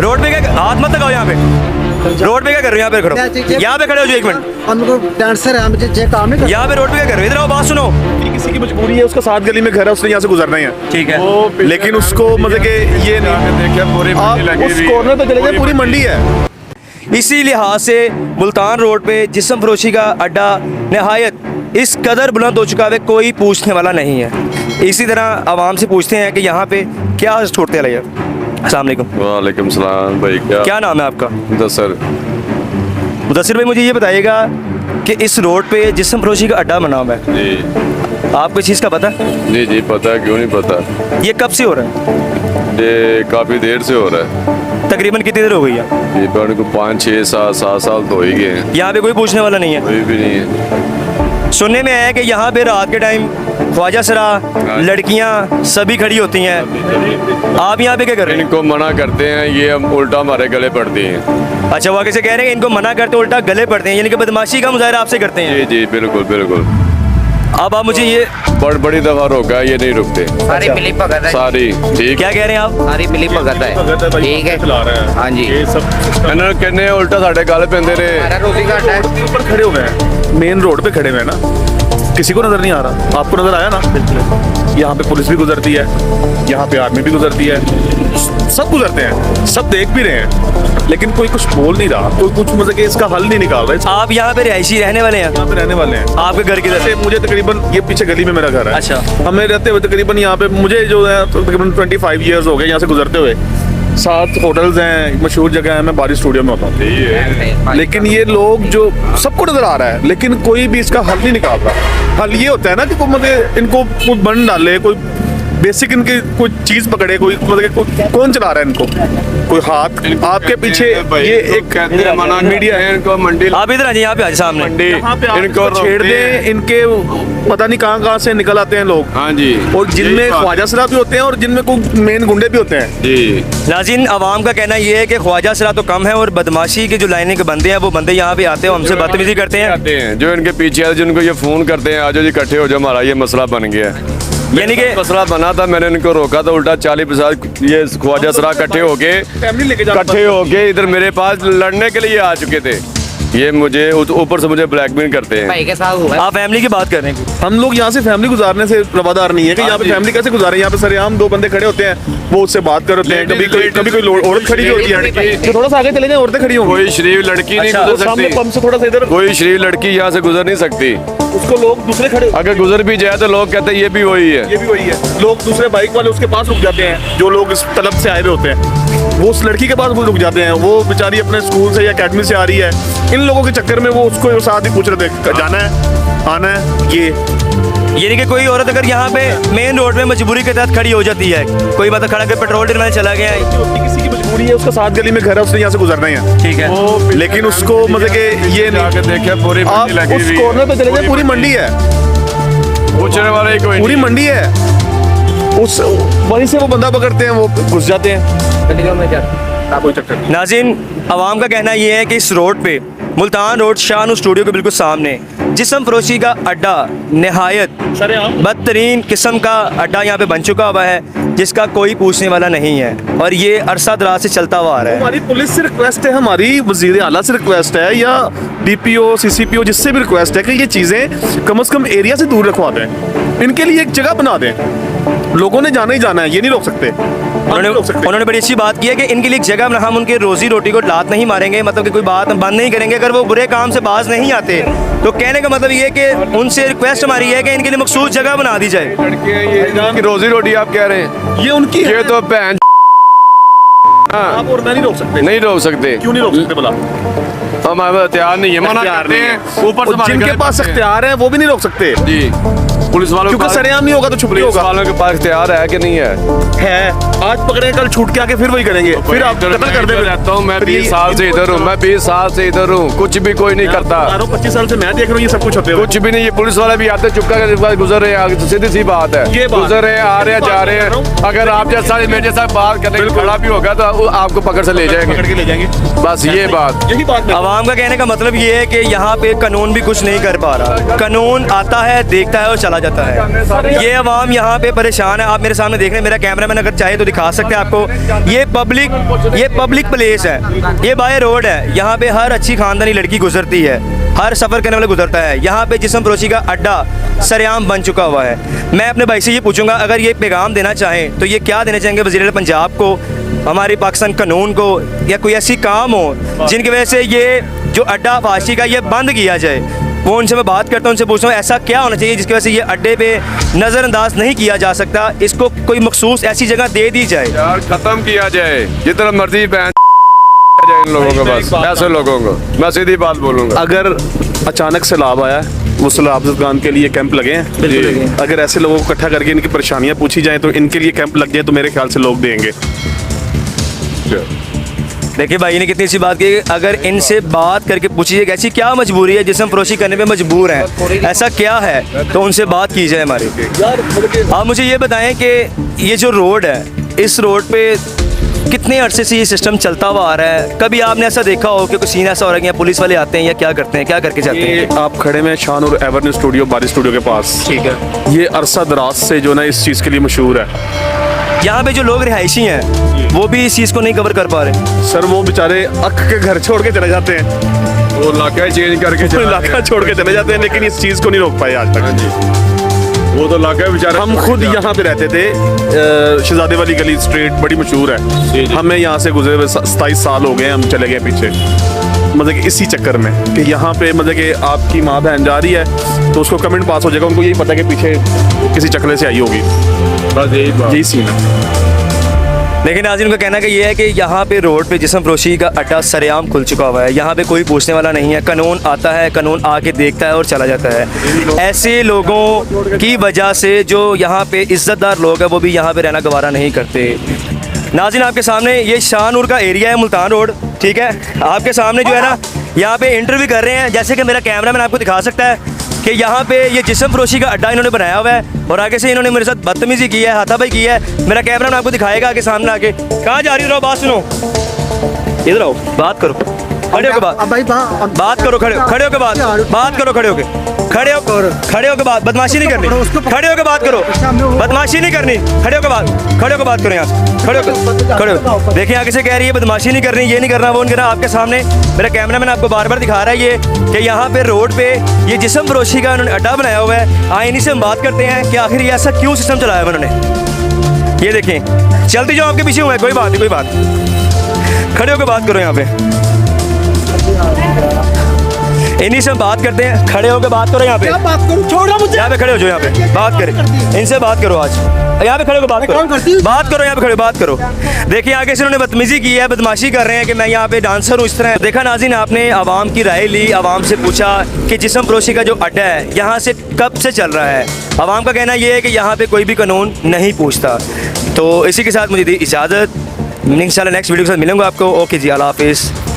Road पे क्या हाथ मत लगाओ यहाँ पे, रोड पे क्या कर रहे हो? यहाँ पे खड़ो, यहाँ पे खड़े हो जो, एक मिनट। हमको डांसर है, मुझे जे काम है। यहाँ पे रोड पे क्या कर रहे हो? इधर आओ, बात सुनो। किसी की मजबूरी है, उसका 7 गली में घर है, उसने यहाँ से गुजरना ही है, ठीक है, लेकिन उसको मतलब कि ये नहीं, पूरी आप उस कॉर्नर पे चले जाए, पूरी मंडी है। इसी लिहाज से मुल्तान रोड पे जिस्म फरोशी का अड्डा नहायत इस कदर बुलंद हो चुका है, कोई पूछने वाला नहीं है। इसी तरह आवाम से पूछते हैं कि यहाँ पे क्या छोड़ते हैं। अस्सलाम वालेकुम। वालेकुम सलाम भाई, क्या नाम है आपका? मुदस्सिर। मुदस्सिर भाई, मुझे ये बताइएगा कि इस रोड पे जिस्म फरोशी का अड्डा बना हुआ है, जी आपको इस चीज़ का पता है? जी जी पता है, क्यों नहीं पता। ये कब से हो रहा है? ये काफ़ी देर से हो रहा है, तकरीबन कितनी देर हो गई है? ये पर को 5 6 7 साल तो हो ही गए हैं। यहाँ पे कोई पूछने वाला नहीं है? कोई भी नहीं है। सुनने में आया है कि यहाँ पे रात के टाइम ख्वाजा सरा लड़कियाँ सभी खड़ी होती हैं, आप यहाँ पे क्या कर रहे हैं? इनको मना करते हैं, ये हम उल्टा हमारे गले पड़ती हैं। अच्छा, वो कैसे कह रहे हैं कि इनको मना करते उल्टा गले पड़ते हैं, यानी कि बदमाशी का मुजाहरा आपसे करते हैं? जी जी बिल्कुल बिल्कुल। अब आप मुझे ये बड़ी दफ़ा रोका, ये नहीं रुकते सारी मिली भगत है, सारी। ठीक क्या कह रहे हैं आप? सारी मिली भगत है, ठीक है। हाँ जी, इन्होंने कहने उल्टा साढ़े गल पेंदे ने। हमारा रोजी घाट है। ऊपर खड़े हुए हैं, मेन रोड पे खड़े हुए हैं ना, किसी को नजर नहीं आ रहा। आपको नजर आया ना? यहाँ पे पुलिस भी गुजरती है, यहाँ पे आर्मी भी गुजरती है, सब गुजरते हैं, सब देख भी रहे हैं, लेकिन कोई कुछ बोल नहीं रहा, कोई कुछ मतलब कि इसका हल नहीं निकाल रहा। आप यहाँ पे रिहायशी रहने वाले हैं? यहाँ पे रहने वाले हैं। आपके घर किधर जैसे मुझे तकरीबन ये पीछे गली में मेरा घर है। अच्छा। हमें रहते हुए तकरीबन यहाँ पे मुझे जो है तकरीबन 25 ईयर्स हो गए यहाँ से गुजरते हुए। 7 होटल्स हैं, मशहूर जगह है, मैं बारिश स्टूडियो में होता हूँ, लेकिन ये लोग जो सबको नजर आ रहा है, लेकिन कोई भी इसका हल नहीं निकाल रहा। हल ये होता है ना कि कोई मतलब इनको कोई बंद डाले, कोई बेसिक इनकी कोई चीज पकड़े, कोई मतलब कौन चला रहा है इनको, कोई हाथ आपके पीछे। ये एक मीडिया है, इनको मंडी, आप इधर आ जाइए, यहाँ पे आ जाइए सामने। मंडी इनको छेड़ दे, इनके पता नहीं कहाँ से निकल आते हैं लोग। हाँ जी, और जिनमें ख्वाजा सरा भी होते हैं और जिनमें कोई मेन गुंडे भी होते हैं। जी नाज़रीन, आवाम का कहना ये है कि ख्वाजा सरा तो कम है और बदमाशी के जो लाइनिंग के बंदे हैं वो बंदे यहाँ पे आते हैं, हमसे बदतमीजी करते हैं। जो इनके पीछे है, जिनको ये फोन करते हैं, आज जी इकट्ठे हो जाओ, हमारा ये मसला बन गया है। यानी कि मसला बना था, मैंने इनको रोका था, उल्टा 40-50 ये ख्वाजा सरा इकट्ठे होके इधर मेरे पास लड़ने के लिए आ चुके थे। ये मुझे ऊपर से मुझे ब्लैकमेल करते हैं। भाई के साथ हुआ है। आप फैमिली की बात कर रहे हैं? हम लोग यहाँ से फैमिली गुजारने से रवादार नहीं है कि यहाँ पे फैमिली कैसे गुजारे। यहाँ पे सरेआम 2 बंदे खड़े होते हैं, वो उससे बात कर होते हैं, कभी कोई औरत खड़ी होती है, तो थोड़ा सा आगे चले जाए, औरतें खड़ी होंगी। कोई शरीफ लड़की नहीं गुजर सामने सकती, पंप से थोड़ा सा इधर, कोई शरीफ लड़की यहाँ से गुजर नहीं सकती। उसको लोग दूसरे खड़े, अगर गुजर भी जाए तो लोग कहते हैं ये भी वही है, ये भी वही है। लोग दूसरे बाइक वाले उसके पास रुक जाते हैं, जो लोग इस तलब से आए हुए होते हैं, वो उस लड़की के पास वो रुक जाते हैं। वो बेचारी अपने स्कूल से या अकेडमी से आ रही है, इन लोगों के चक्कर में वो उसको साथ ही पूछ रहे थे जाना है आना है ये। यानी कि कोई औरत अगर यहाँ पे मेन रोड में मजबूरी के तहत खड़ी हो जाती है, कोई मतलब खड़ा कर पेट्रोल डलवाने चला गया है, किसी की मजबूरी है, उसका 7 गली में घर है, उसने यहाँ से गुजरना ही है, ठीक है, लेकिन उसको मतलब कि ये नहीं, देखिए पूरी आप मंडी लगी उस हुई कॉर्नर पे चले जाए, पूरी मंडी है, पूछने वाला ही कोई पूरी नहीं। मंडी है। उस वहीं से वो बंदा पकड़ते हैं, वो घुस जाते हैं। कोई चक्कर नहीं। नाज़रीन, आवाम का कहना ये है कि इस रोड पे मुल्तान रोड शाहनूर स्टूडियो के बिल्कुल सामने जिस्म फरोशी का अड्डा नहायत बदतरीन किस्म का अड्डा यहाँ पे बन चुका हुआ है, जिसका कोई पूछने वाला नहीं है, और ये अरसा दराज से चलता हुआ आ रहा है। हमारी पुलिस से रिक्वेस्ट है, हमारी वजीर आला से रिक्वेस्ट है, या DPO CCPO जिससे भी रिक्वेस्ट है कि ये चीज़ें कम से कम एरिया से दूर रखवा दें, इनके लिए एक जगह बना दें। लोगों ने जाना ही जाना है, ये नहीं रोक सकते। उन्होंने बड़ी अच्छी बात की है कि इनके लिए एक जगह, हम उनके रोजी रोटी को लात नहीं मारेंगे, मतलब कि कोई बात बंद नहीं करेंगे अगर वो बुरे काम से बाज नहीं आते। तो कहने का मतलब ये है कि उनसे रिक्वेस्ट हमारी है कि इनके लिए मखसूस जगह बना दी जाए। ये रोजी रोटी आप कह रहे हैं, ये उनकी ये तो बहन आप और मैं नहीं रोक सकते। नहीं रोक सकते। क्यों नहीं रोक सकते भला? हमारे हथियार नहीं है, मना करते हैं, ऊपर से हमारे जिनके गले पास पड़ते हैं। अख्तियार है वो भी नहीं रोक सकते जी, पुलिस वालों के क्योंकि पास, सरेआम नहीं होगा तो छुप नहीं पुलिस होगा। वालों के पास इख्तियार है कि नहीं है? आज पकड़े, कल छूट के आके फिर वही करेंगे, फिर आप कत्ल कर दे। रहता हूँ मैं 20 साल से इधर हूँ, मैं 20 साल से इधर हूँ, कुछ भी कोई नहीं करता। 25 साल से मैं देख रहा हूँ ये सब कुछ होते हुए। कुछ भी नहीं, ये पुलिस वाले भी आते चुपका के गुजर रहे हैं, सीधी सी बात है, ये बात गुजर रहे हैं, आ रहे हैं, जा रहे हैं। अगर आप जैसा मेरे जैसा बात करने को खड़ा भी होगा तो आपको पकड़ से ले जाएंगे, पकड़ के ले जाएंगे। बस ये बात। यही बात है। आवाम का कहने का मतलब ये है कि यहाँ पे कानून भी कुछ नहीं कर पा रहा, कानून आता है, देखता है और चला जाता है। ये अवाम यहाँ पे परेशान है। आप मेरे सामने देख रहे हैं, मेरा कैमरामैन अगर चाहे तो दिखा सकते हैं आपको। ये पब्लिक प्लेस है, ये बाय रोड है। यहाँ पे हर अच्छी खानदानी लड़की गुजरती है, हर सफ़र करने वाला गुजरता है। यहाँ पे जिस्म फरोशी का अड्डा सरेआम बन चुका हुआ है। मैं अपने भाई से ये पूछूंगा, अगर ये पैगाम देना चाहें तो ये क्या देना चाहेंगे वज़ीर पंजाब को, हमारे पाकिस्तान कानून को, या कोई ऐसी काम हो जिनकी वजह से ये जो अड्डा फाशी का ये बंद किया जाए। वो उनसे मैं बात करता हूँ, उनसे पूछता हूँ ऐसा क्या होना चाहिए जिसकी वजह से ये अड्डे पे नज़रअंदाज नहीं किया जा सकता, इसको कोई मखसूस ऐसी जगह दे दी जाए। यार खत्म किया जाए, जितना मर्जी बैन जाए इन लोगों को, बस ऐसे लोगों को। मैं सीधी बात बोलूँगा, अगर अचानक सैलाब आया वो सैलाब ज़दगान के लिए कैंप लगे हैं जी। अगर ऐसे लोगों को इकट्ठा करके इनकी परेशानियां पूछी जाएं तो इनके लिए कैंप लग जाए तो मेरे ख्याल से लोग देंगे। देखिए भाई ने कितनी सी बात की, अगर इनसे बात करके पूछिए ऐसी क्या मजबूरी है, जिस्म फरोशी करने पे मजबूर हैं, ऐसा क्या है, तो उनसे बात की जाए हमारी। आप मुझे ये बताएं कि ये जो रोड है, इस रोड पे कितने अरसे से ये सिस्टम चलता हुआ आ रहा है? कभी आपने ऐसा देखा हो कि कोई सीन ऐसा हो रहा है कि पुलिस वाले आते हैं या क्या करते हैं, क्या करके जाते ये हैं? आप खड़े में शान और एवर्न स्टूडियो, बारी स्टूडियो के पास, ठीक है। ये अरसा दराज से जो ना इस चीज़ के लिए मशहूर है। यहाँ पे जो लोग रिहायशी हैं वो भी इस चीज़ को नहीं कवर कर पा रहे। सर वो बेचारे अक के घर छोड़ के चले जाते हैं, वो इलाका चेंज करके वो इलाका छोड़ के चले जाते हैं, लेकिन इस चीज़ को नहीं रोक पाए आज तक। वो तो इलाका बेचारे। हम खुद यहाँ पे रहते थे, शहजादे वाली गली स्ट्रीट बड़ी मशहूर है। हमें यहाँ से गुजरे हुए 27 साल हो गए, हम चले गए पीछे, मतलब कि इसी चक्कर में कि यहाँ पे मतलब कि आपकी माँ बहन जा रही है तो उसको कमेंट पास हो जाएगा, उनको यही पता है कि पीछे किसी चक्कर से आई होगी, बस यही सीन है। लेकिन नाज़रीन का कहना कि ये है कि यहाँ पे रोड पे जिस्म फरोशी का अड्डा सरेआम खुल चुका हुआ है। यहाँ पे कोई पूछने वाला नहीं है, कानून आता है, कानून आके देखता है और चला जाता है। ऐसे लोगों की वजह से जो यहाँ पे इज़्ज़तदार लोग हैं वो भी यहाँ पे रहना गवारा नहीं करते। नाज़रीन आपके सामने ये शाहनूर का एरिया है, मुल्तान रोड, ठीक है। आपके सामने जो है ना यहाँ पे इंटरव्यू कर रहे हैं, जैसे कि मेरा कैमरामैन आपको दिखा सकता है कि यहाँ पे ये जिस्म फरोशी का अड्डा इन्होंने बनाया हुआ है और आगे से इन्होंने मेरे साथ बदतमीजी की है, हाथापाई की है। मेरा कैमरामैन आपको दिखाएगा आगे सामने आके। कहाँ जा रही हो? बात सुनो, इधर आओ, बात करो, खड़े होकर बात, अब भाई बात करो, खड़े होकर बात करो, खड़े होकर बात, बदमाशी नहीं करनी, खड़े होकर बात करो, बदमाशी नहीं करनी, खड़े होकर बात करो, यहाँ से खड़े हो। देखिए आगे से कह रही है बदमाशी नहीं करनी, ये नहीं करना, वो नहीं करना। आपके सामने मेरा कैमरामैन आपको बार बार दिखा रहा है ये कि यहाँ पे रोड पे ये जिस्म फरोशी का उन्होंने अड्डा बनाया हुआ है। आए इन्हीं से हम बात करते हैं कि आखिर ये ऐसा क्यों सिस्टम चलाया है उन्होंने। ये देखें, चलती जाओ, आपके पीछे हुआ है, कोई बात नहीं, कोई बात, खड़े होकर बात करो। यहाँ पे इन्हीं से हम बात करते हैं, खड़े होकर बात करो। यहाँ पे बात करूं, छोड़ो मुझे, यहाँ पे खड़े हो जाओ, यहाँ पे बात करें, इनसे बात करो, आज यहाँ पे खड़े होकर बात करो, यहाँ पे खड़े बात करो। देखिए आगे से उन्होंने बदतमीजी की है, बदमाशी कर रहे हैं कि मैं यहाँ पे डांसर हूँ, इस तरह। देखा नाज़रीन, आपने आवाम की राय ली, आवाम से पूछा कि जिस्म फरोशी का जो अड्डा है यहाँ से कब से चल रहा है। आवाम का कहना ये है कि यहाँ पे कोई भी कानून नहीं पूछता। तो इसी के साथ मुझे दी इजाज़त, इंशाल्लाह नेक्स्ट वीडियो के साथ मिलूंगा आपको। ओके जी, अल्लाह हाफिज़।